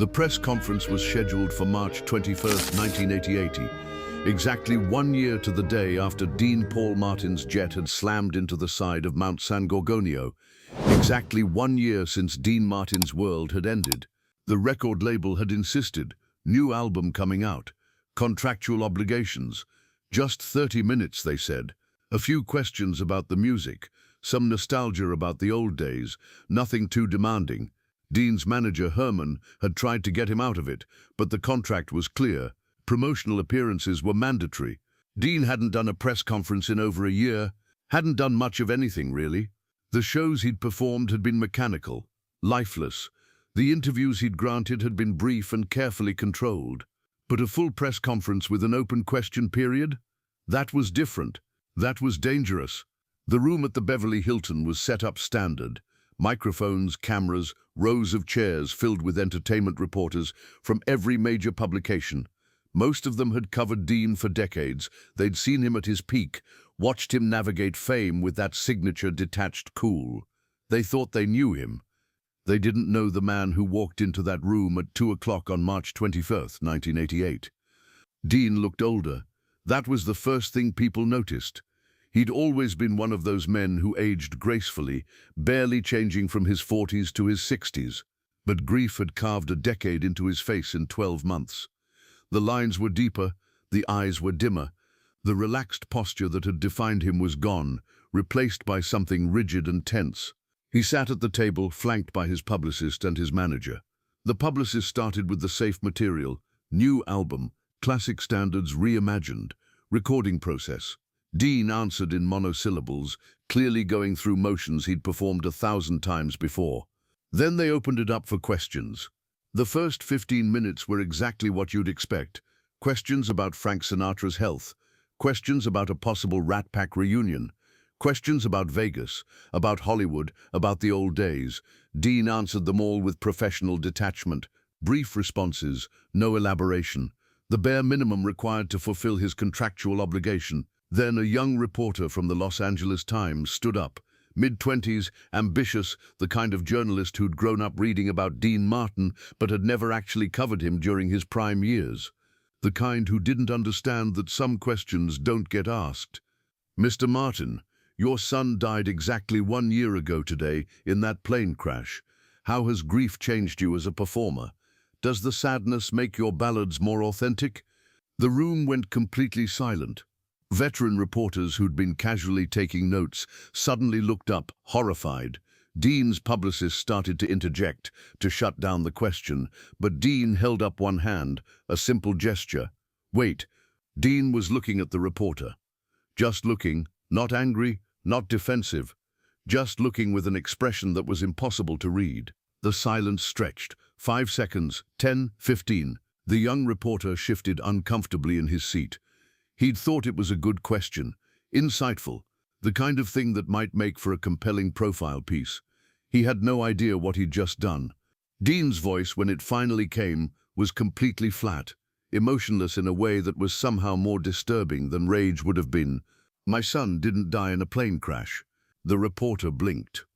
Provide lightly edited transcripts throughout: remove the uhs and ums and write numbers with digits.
The press conference was scheduled for March 21st, 1980, exactly 1 year to the day after Dean Paul Martin's jet had slammed into the side of Mount San Gorgonio, exactly 1 year since Dean Martin's world had ended. The record label had insisted, new album coming out, contractual obligations, just 30 minutes, they said, a few questions about the music, some nostalgia about the old days, nothing too demanding. Dean's manager, Herman, had tried to get him out of it, but the contract was clear. Promotional appearances were mandatory. Dean hadn't done a press conference in over a year, hadn't done much of anything, really. The shows he'd performed had been mechanical, lifeless. The interviews he'd granted had been brief and carefully controlled. But a full press conference with an open question period? That was different. That was dangerous. The room at the Beverly Hilton was set up standard. Microphones, cameras, rows of chairs filled with entertainment reporters from every major publication. Most of them had covered Dean for decades. They'd seen him at his peak, watched him navigate fame with that signature detached cool. They thought they knew him. They didn't know the man who walked into that room at 2 o'clock on March 21st, 1988. Dean looked older. That was the first thing people noticed. He'd always been one of those men who aged gracefully, barely changing from his 40s to his 60s. But grief had carved a decade into his face in 12 months. The lines were deeper, the eyes were dimmer. The relaxed posture that had defined him was gone, replaced by something rigid and tense. He sat at the table, flanked by his publicist and his manager. The publicist started with the safe material, new album, classic standards reimagined, recording process. Dean answered in monosyllables, clearly going through motions he'd performed 1,000 times before. Then they opened it up for questions. The first 15 minutes were exactly what you'd expect. Questions about Frank Sinatra's health, questions about a possible Rat Pack reunion, questions about Vegas, about Hollywood, about the old days. Dean answered them all with professional detachment, brief responses, no elaboration, the bare minimum required to fulfill his contractual obligation. Then a young reporter from the Los Angeles Times stood up, mid-20s, ambitious, the kind of journalist who'd grown up reading about Dean Martin but had never actually covered him during his prime years. The kind who didn't understand that some questions don't get asked. "Mr. Martin, your son died exactly 1 year ago today in that plane crash. How has grief changed you as a performer? Does the sadness make your ballads more authentic?" The room went completely silent. Veteran reporters who'd been casually taking notes suddenly looked up, horrified. Dean's publicist started to interject, to shut down the question, but Dean held up one hand, a simple gesture. "Wait." Dean was looking at the reporter. Just looking, not angry, not defensive, just looking with an expression that was impossible to read. The silence stretched. 5 seconds, 10, 15. The young reporter shifted uncomfortably in his seat. He'd thought it was a good question, insightful, the kind of thing that might make for a compelling profile piece. He had no idea what he'd just done. Dean's voice, when it finally came, was completely flat, emotionless in a way that was somehow more disturbing than rage would have been. "My son didn't die in a plane crash." The reporter blinked.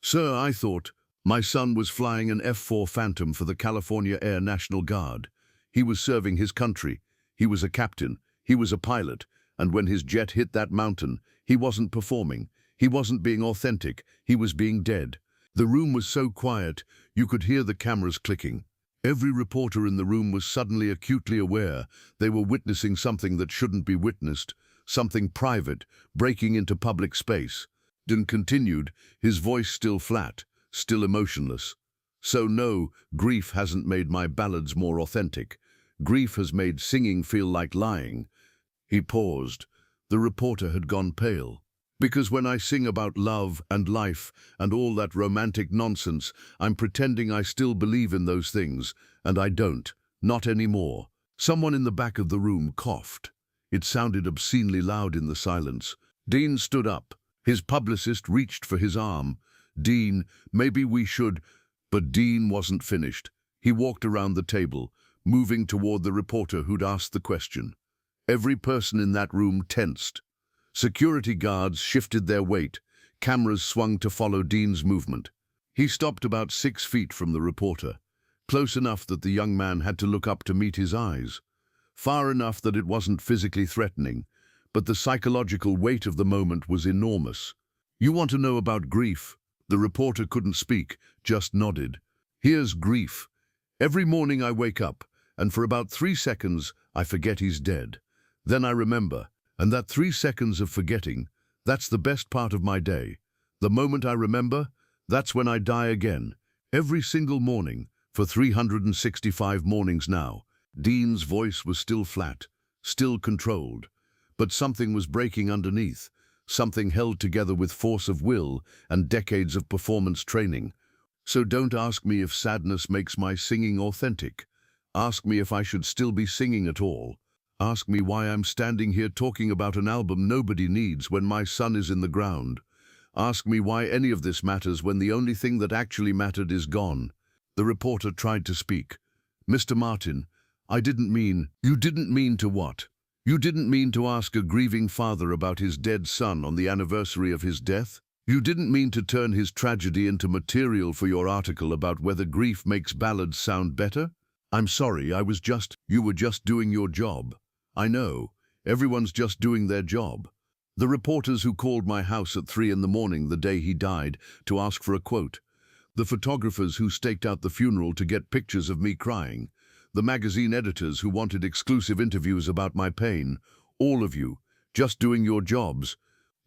"Sir, I thought my son was flying an F-4 Phantom for the California Air National Guard. He was serving his country. He was a captain. He was a pilot, and when his jet hit that mountain, he wasn't performing. He wasn't being authentic. He was being dead." The room was so quiet, you could hear the cameras clicking. Every reporter in the room was suddenly acutely aware they were witnessing something that shouldn't be witnessed, something private, breaking into public space. Dean continued, his voice still flat, still emotionless. "So no, grief hasn't made my ballads more authentic. Grief has made singing feel like lying." He paused. The reporter had gone pale. "Because when I sing about love and life and all that romantic nonsense, I'm pretending I still believe in those things, and I don't. Not anymore." Someone in the back of the room coughed. It sounded obscenely loud in the silence. Dean stood up. His publicist reached for his arm. "Dean, maybe we should—" But Dean wasn't finished. He walked around the table, moving toward the reporter who'd asked the question. Every person in that room tensed. Security guards shifted their weight. Cameras swung to follow Dean's movement. He stopped about 6 feet from the reporter. Close enough that the young man had to look up to meet his eyes. Far enough that it wasn't physically threatening, but the psychological weight of the moment was enormous. "You want to know about grief?" The reporter couldn't speak, just nodded. "Here's grief. Every morning I wake up, and for about 3 seconds I forget he's dead. Then I remember, and that 3 seconds of forgetting, that's the best part of my day. The moment I remember, that's when I die again. Every single morning, for 365 mornings now." Dean's voice was still flat, still controlled, but something was breaking underneath, something held together with force of will and decades of performance training. "So don't ask me if sadness makes my singing authentic. Ask me if I should still be singing at all. Ask me why I'm standing here talking about an album nobody needs when my son is in the ground. Ask me why any of this matters when the only thing that actually mattered is gone." The reporter tried to speak. "Mr. Martin, I didn't mean..." "You didn't mean to what? You didn't mean to ask a grieving father about his dead son on the anniversary of his death? You didn't mean to turn his tragedy into material for your article about whether grief makes ballads sound better? I'm sorry, you were just doing your job. I know, everyone's just doing their job. The reporters who called my house at 3 in the morning the day he died to ask for a quote. The photographers who staked out the funeral to get pictures of me crying. The magazine editors who wanted exclusive interviews about my pain. All of you, just doing your jobs."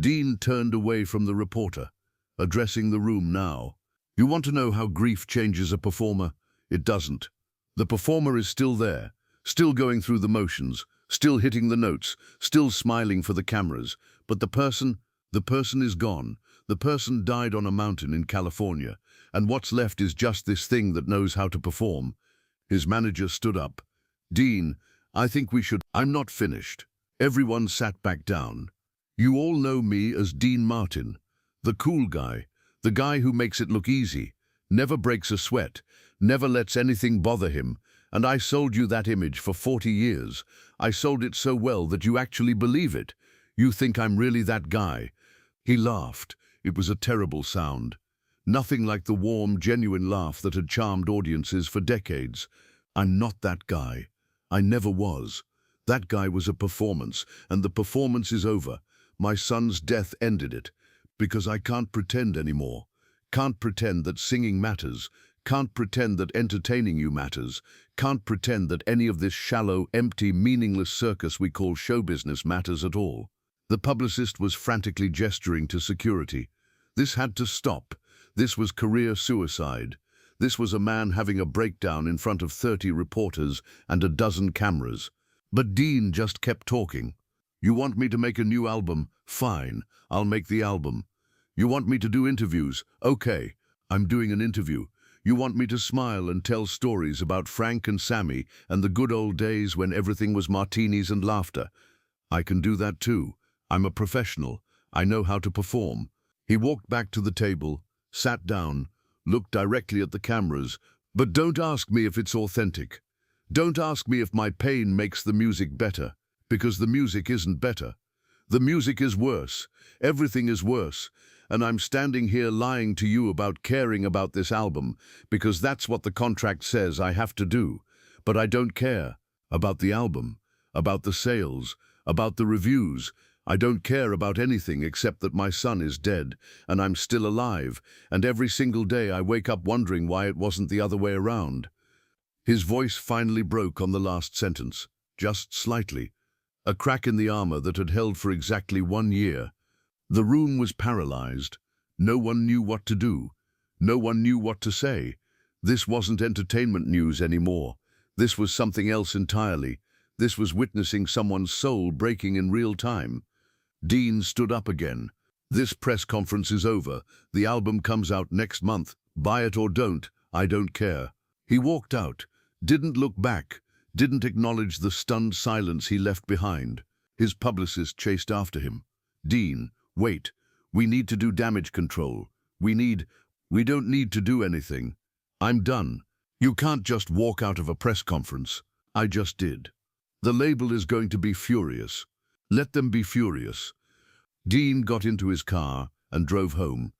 Dean turned away from the reporter, addressing the room now. "You want to know how grief changes a performer? It doesn't. The performer is still there, still going through the motions, still hitting the notes, still smiling for the cameras. But the person is gone. The person died on a mountain in California, and what's left is just this thing that knows how to perform." His manager stood up. "Dean, I think we should..." "I'm not finished." Everyone sat back down. "You all know me as Dean Martin, the cool guy, the guy who makes it look easy, never breaks a sweat, never lets anything bother him, and I sold you that image for 40 years. I sold it so well that you actually believe it. You think I'm really that guy." He laughed. It was a terrible sound. Nothing like the warm, genuine laugh that had charmed audiences for decades. "I'm not that guy. I never was. That guy was a performance, and the performance is over. My son's death ended it. Because I can't pretend anymore. Can't pretend that singing matters. Can't pretend that entertaining you matters. Can't pretend that any of this shallow, empty, meaningless circus we call show business matters at all." The publicist was frantically gesturing to security. This had to stop. This was career suicide. This was a man having a breakdown in front of 30 reporters and a dozen cameras. But Dean just kept talking. "You want me to make a new album? Fine, I'll make the album. You want me to do interviews? Okay, I'm doing an interview. You want me to smile and tell stories about Frank and Sammy and the good old days when everything was martinis and laughter? I can do that too. I'm a professional. I know how to perform." He walked back to the table, sat down, looked directly at the cameras. "But don't ask me if it's authentic. Don't ask me if my pain makes the music better, because the music isn't better. The music is worse. Everything is worse. And I'm standing here lying to you about caring about this album, because that's what the contract says I have to do. But I don't care about the album, about the sales, about the reviews. I don't care about anything except that my son is dead, and I'm still alive, and every single day I wake up wondering why it wasn't the other way around." His voice finally broke on the last sentence, just slightly, a crack in the armor that had held for exactly 1 year. The room was paralyzed. No one knew what to do. No one knew what to say. This wasn't entertainment news anymore. This was something else entirely. This was witnessing someone's soul breaking in real time. Dean stood up again. "This press conference is over. The album comes out next month. Buy it or don't. I don't care." He walked out, didn't look back, didn't acknowledge the stunned silence he left behind. His publicist chased after him. "Dean, wait. We need to do damage control. We don't need to do anything. I'm done. You can't just walk out of a press conference." "I just did. The label is going to be furious. Let them be furious." Dean got into his car and drove home.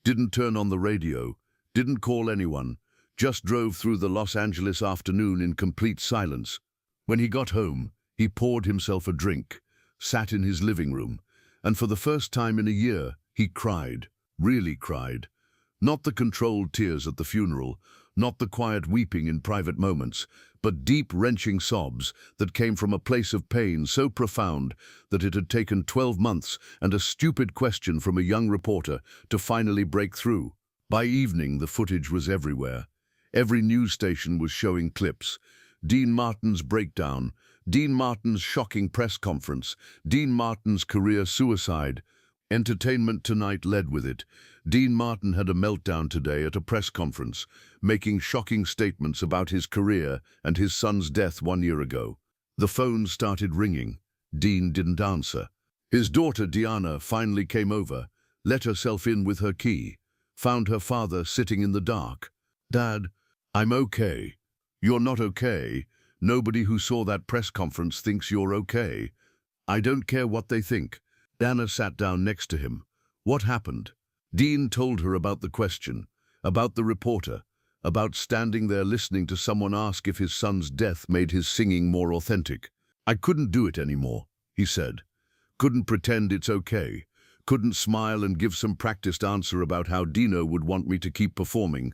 Didn't turn on the radio, didn't call anyone, just drove through the Los Angeles afternoon in complete silence. When he got home, he poured himself a drink, sat in his living room, and for the first time in a year, he cried, really cried. Not the controlled tears at the funeral, not the quiet weeping in private moments, but deep, wrenching sobs that came from a place of pain so profound that it had taken 12 months and a stupid question from a young reporter to finally break through. By evening, the footage was everywhere. Every news station was showing clips. Dean Martin's breakdown, Dean Martin's shocking press conference, Dean Martin's career suicide. Entertainment Tonight led with it. Dean Martin had a meltdown today at a press conference, making shocking statements about his career and his son's death 1 year ago. The phone started ringing. Dean didn't answer. His daughter Diana finally came over, let herself in with her key, found her father sitting in the dark. "Dad, I'm okay." "You're not okay. Nobody who saw that press conference thinks you're okay. I don't care what they think." Diana sat down next to him. What happened? Dean told her about the question, about the reporter, about standing there listening to someone ask if his son's death made his singing more authentic. "I couldn't do it anymore," he said. "Couldn't pretend it's okay. Couldn't smile and give some practiced answer about how Dino would want me to keep performing.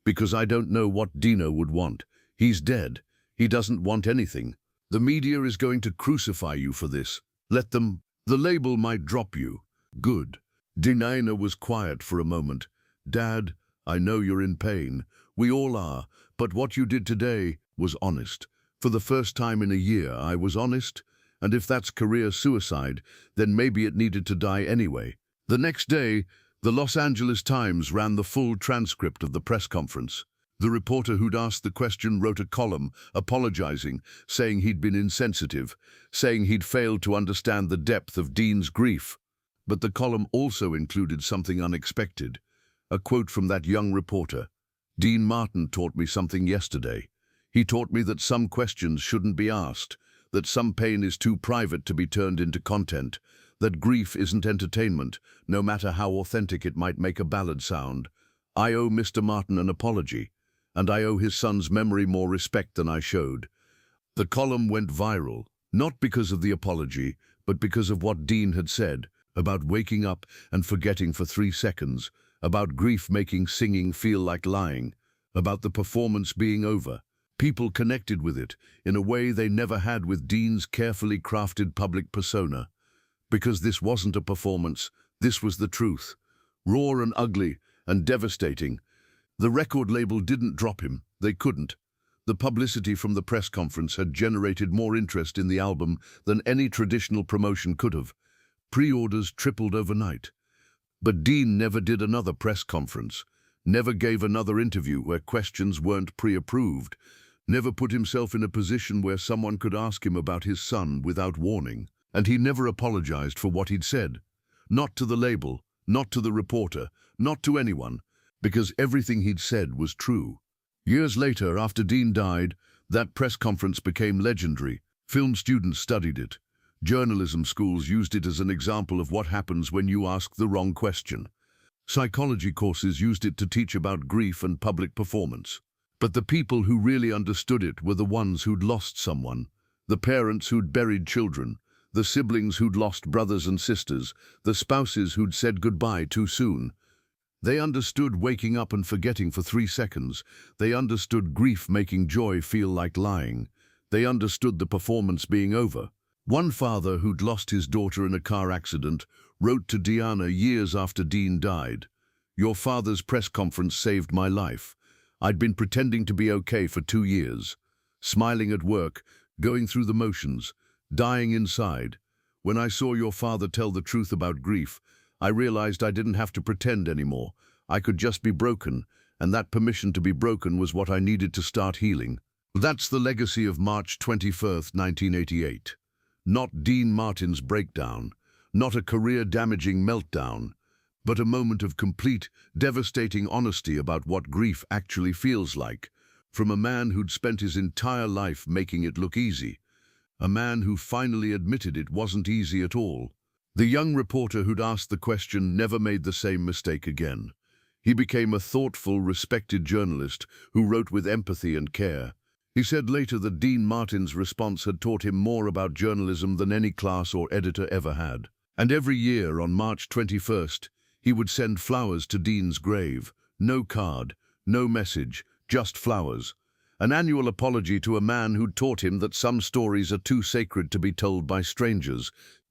Because I don't know what Dino would want. He's dead. He doesn't want anything. The media is going to crucify you for this. Let them. The label might drop you." "Good." Diana was quiet for a moment. "Dad, I know you're in pain. We all are. But what you did today was honest. For the first time in a year, I was honest. And if that's career suicide, then maybe it needed to die anyway." The next day, the Los Angeles Times ran the full transcript of the press conference. The reporter who'd asked the question wrote a column, apologizing, saying he'd been insensitive, saying he'd failed to understand the depth of Dean's grief. But the column also included something unexpected, a quote from that young reporter. "Dean Martin taught me something yesterday. He taught me that some questions shouldn't be asked, that some pain is too private to be turned into content, that grief isn't entertainment, no matter how authentic it might make a ballad sound. I owe Mr. Martin an apology, and I owe his son's memory more respect than I showed." The column went viral, not because of the apology, but because of what Dean had said, about waking up and forgetting for 3 seconds, about grief making singing feel like lying, about the performance being over. People connected with it in a way they never had with Dean's carefully crafted public persona. Because this wasn't a performance, this was the truth. Raw and ugly and devastating. The record label didn't drop him. They couldn't. The publicity from the press conference had generated more interest in the album than any traditional promotion could have. Pre-orders tripled overnight. But Dean never did another press conference, never gave another interview where questions weren't pre-approved, never put himself in a position where someone could ask him about his son without warning. And he never apologized for what he'd said. Not to the label, not to the reporter, not to anyone, because everything he'd said was true. Years later, after Dean died, that press conference became legendary. Film students studied it. Journalism schools used it as an example of what happens when you ask the wrong question. Psychology courses used it to teach about grief and public performance. But the people who really understood it were the ones who'd lost someone, the parents who'd buried children, the siblings who'd lost brothers and sisters, the spouses who'd said goodbye too soon. They understood waking up and forgetting for 3 seconds. They understood grief making joy feel like lying. They understood the performance being over. One father who'd lost his daughter in a car accident wrote to Diana years after Dean died, "Your father's press conference saved my life. I'd been pretending to be okay for 2 years, smiling at work, going through the motions, dying inside. When I saw your father tell the truth about grief, I realized I didn't have to pretend anymore. I could just be broken, and that permission to be broken was what I needed to start healing." That's the legacy of March 21st, 1988. Not Dean Martin's breakdown, not a career-damaging meltdown, but a moment of complete, devastating honesty about what grief actually feels like, from a man who'd spent his entire life making it look easy, a man who finally admitted it wasn't easy at all. The young reporter who'd asked the question never made the same mistake again. He became a thoughtful, respected journalist who wrote with empathy and care. He said later that Dean Martin's response had taught him more about journalism than any class or editor ever had. And every year on March 21st, he would send flowers to Dean's grave. No card, no message, just flowers. An annual apology to a man who'd taught him that some stories are too sacred to be told by strangers.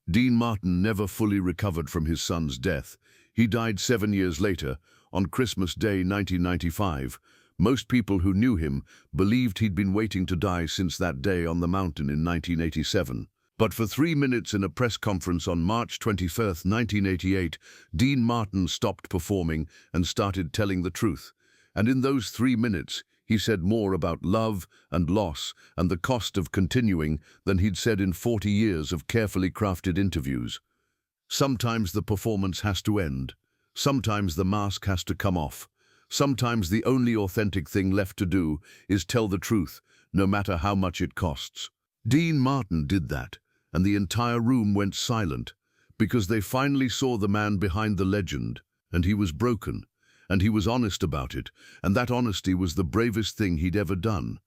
Dean Martin never fully recovered from his son's death. He died 7 years later, on Christmas Day 1995. Most people who knew him believed he'd been waiting to die since that day on the mountain in 1987. But for 3 minutes in a press conference on March 21st, 1988, Dean Martin stopped performing and started telling the truth. And in those 3 minutes, he said more about love and loss and the cost of continuing than he'd said in 40 years of carefully crafted interviews. Sometimes the performance has to end. Sometimes the mask has to come off. Sometimes the only authentic thing left to do is tell the truth, no matter how much it costs. Dean Martin did that, and the entire room went silent, because they finally saw the man behind the legend, and he was broken, and he was honest about it, and that honesty was the bravest thing he'd ever done.